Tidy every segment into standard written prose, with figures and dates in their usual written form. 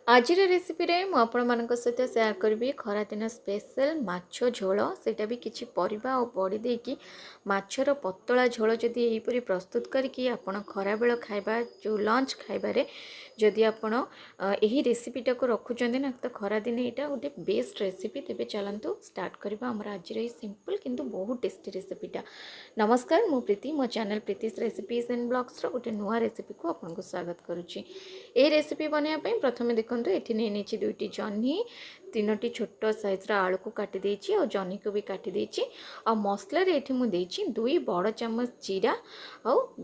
आज रेसिपी रे मु आपण मानक सहित शेयर करी खरा दिन स्पेशल माछ झोल सेटा भी किछि परिबा और बड़ी देकी माछर पतला झोल जदि एहीपरि प्रस्तुत करके आपण खरा बेल खाइबा जो लंच खाइबारे जदि आपण एही रेसिपीटा को रखुचंदी ना तो खरा दिन एटा गोटे बेस्ट रेसिपी तेबे चलंतु स्टार्ट करबा हमर आज रे सिंपल किंतु बहुत टेस्टी रेसिपीटा। नमस्कार मु प्रीति मो channel Preeti's recipes and blogs रो गोटे नुआ रेसिपी को आपन को स्वागत करूची। ए रेसिपी बनया पई प्रथमे देखंतु एठी नै नेछि दुईटी जन्ही तीनोटी छोट साइजर आलू को काटी देछि और जन्ही को भी काटी देछि और मसला रे एठी मु देछि दुई बड़ चम्मच जीरा और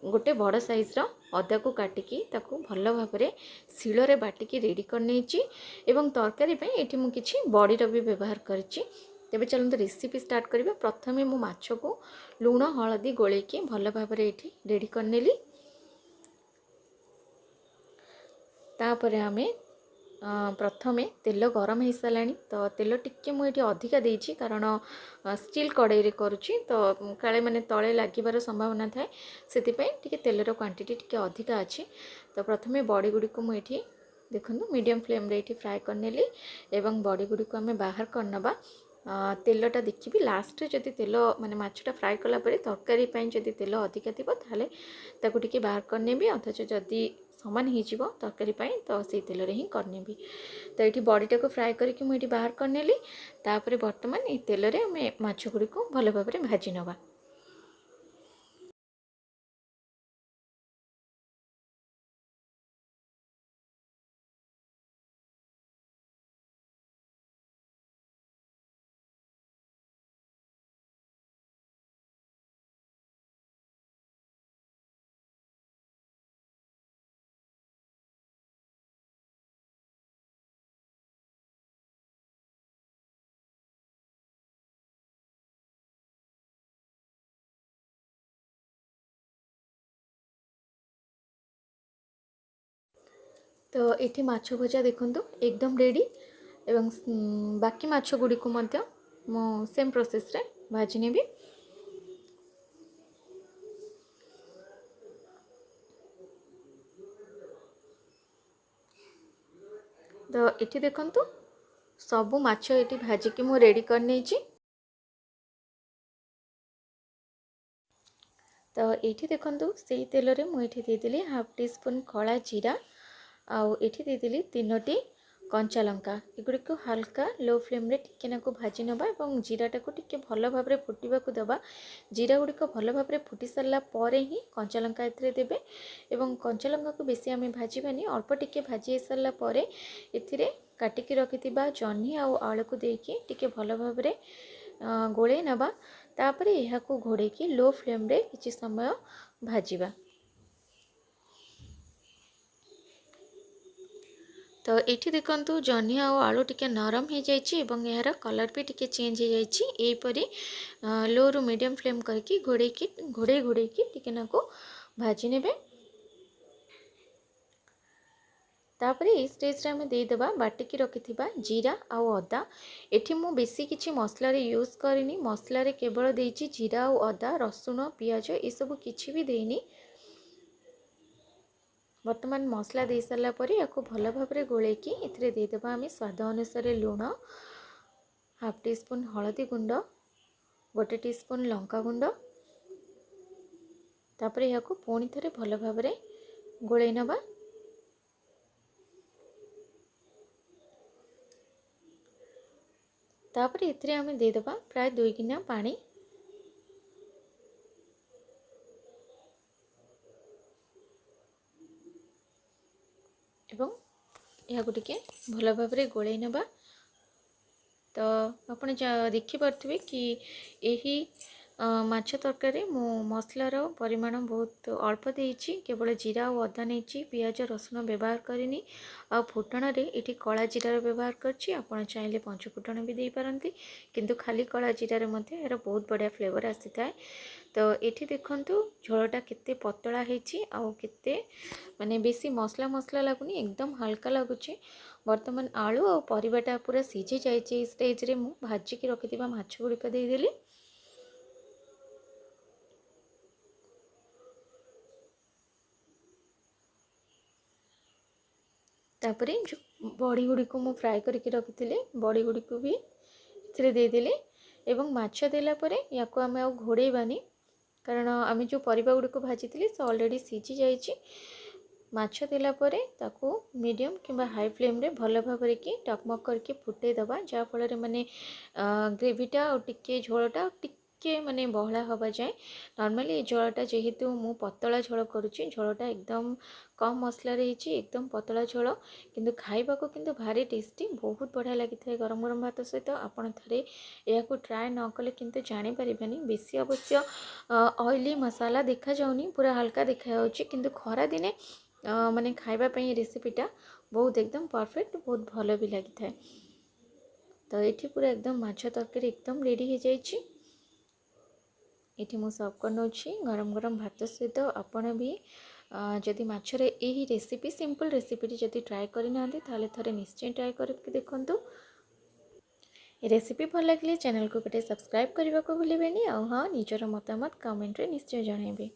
गोटे बड़ साइजर अदा को काटिकी ताकू भल भाबरे शिल रे बाटिकी रेडी कर नेछि एवं तरकारी पई एठी मु किछि बड़ी रो भी व्यवहार करछि। तेबे चलंतु रेसिपी स्टार्ट करिबा। प्रथमे मु माछ को लूण हळदी गोलेकी भल भाबरे एठी रेडी कर नेली। तापर आमे प्रथमे तेल गरम हो सारा तो तेल टिके मुझे अधिका देछि कारण स्टील कड़ाई रे करुछि तो काले माने तले लागिबार संभावना थाए से तेलर क्वांटिटी टिके अधिका अछि। तो प्रथमे बड़ी गुडी को मुझे देखो मीडियम फ्लेम रे ये फ्राए करनेली एवं बड़ी गुडी को आमे बाहर करनबा। तेलटा देखिए लास्ट जदि तेल माने माछटा फ्राए कला परे तरकारी पई जदि तेल अधिका थिबो ताले ताकू टिके बाहर करनेबी अथच जदि समान हो तरकारी पई तो से तेल रे ही करनेबी। तो ये बड़ीटा को फ्राए करके मुझे बाहर करनेली। तापर बर्तमान ये तेल रे आमे माछ गुडी को भल भाबरे भाजी नबा। तो ये माछ भजा देखंतु एकदम रेडी एवं बाकी माछ गुडी को मध्य मो सेम प्रोसेस रे भाजी नेबी। तो ये देखंतु सबु माछ ये भाजिकी मु रेडी कर नेछि। तो ये देखंतु से तेल रे मु ये देदेली हाफ टी स्पून कला जीरा आउ ये देदेली तीनोटी कंचा लंका एगुड़ी को हल्का लो फ्लेम रे टिके नाको भाजी नबा और जीराटा को टिके भल भाबरे फुटिबा को दबा। जीरा गुड़ी को भल भाबरे फुटी सारा परे ही कंचा लंका एथिरे देबे एवं कंचा लंका को बेसी आमे भाजीबानी अल्प टिके भाजी सारा परे एथिरे काटिकी रखिथिबा जन्ही आउ आलू को देकी टिके भल भाबरे गोळे नबा। तापरे यहा को घोड़े की लो फ्लेम रे किछि समय भाजीबा। तो ये देखंतु जन्ही आउ आलू टिके नरम हो जाइछि एवं यार कलर भी टिके चेंज हो जाइछि। एपरी लो रु मीडियम फ्लेम करके घोड़े घोड़े की टिके नाको भाजी नेबे। तापर ये स्टेज रे हमें देदेबा बाटिकी रखिथिबा जीरा आउ अदा। एठी मु बेसी किछि मसला रे यूज करिनी मसला रे केवल देछि जीरा आउ अदा रसुण पियाज ए सब किछि भी देनी। वर्तमान मसला दे सारा पर या भल भाव गोलेकी इथिरे देदेबा आमे स्वाद अनुसार लुण हाफ टी स्पून हळदी गुंड गोटे टी स्पून लंका गुंड। तापर या पुणी थे भल भाव गोले नबा। तापर इथिरे आमे देदेबा प्राय 2 गिना पानी एवं यह टिके भल भाव गोले नबा। तो आपण देखिपे कि यही माछ तरकारी मु मसलार परिमाण बहुत अल्प देछि केवल जीरा और अदा नहीं पियाज रसुण व्यवहार करनी आ फुटण रे ये कला जीरार व्यवहार करछि। आपण चाहिले पंच फुटण भी दे पारंती किंतु खाली कला जीरार मध्ये यार बहुत बढ़िया फ्लेवर आसी थाए। तो ये देखंतु झोलटा केते पतला हेछि आ केते माने बेसी मसला मसला लगुनी एकदम हल्का लगुछि। वर्तमान आलू और परिबाटा पूरा सीझी जाइए स्टेज रे मु भाजिकी रखिथिबा माछ गुड़िक देदेली। तापरे जो बड़ी गुड़ी को मु फ्राए करके रखी बड़ी गुड़ी को भी एथिरे देदेली एवं माछ देला परे याको आमे आ घोड़ेबानी कारण आमे जो परिबा गुड़ी को भाजी से ऑलरेडी सीझी जाइए। माछ देला परे ताको मीडियम किंबा हाई फ्लेम रे भल भाव कि टकमक करके फुटे दबा जहाँ फल माने ग्रेवीटा और टिके झोलटा टिके माने बहला हवा जाए। नॉर्मली झोलटा जेहेतु मु पतला झोल करुच्ची झोलटा एकदम कम मसला रही एकदम पतला झोल किंतु खाइबा को किंतु भारी टेस्टी बहुत बढ़िया लगी था गरम गरम भात सहित आपण थे यह ट्राए न कले किंतु जानी परिबेनी बेसी अवश्य ऑयली मसाला देखा जाउनी पूरा हल्का देखा जाउची किंतु खरा दिने माने खाइबापी रेसिपीटा बहुत एकदम परफेक्ट बहुत भल भी लगी था। तो ये पूरा एकदम माछ तरकारी एकदम रेडी हो जाइए। ये मु सर्व कर नौछि गरम गरम भात सहित आपण भी जदि माछरे यही रेसिपी सिंपल रेसिपी जदि ट्राए करना ताले थरे निश्चय ट्राए करके देखंतु। रेसिपी भल लगे चैनल को गोटे सब्सक्राइब करने को भूलें। हाँ निजर मतामत कमेंट रे निश्चय जनइबे।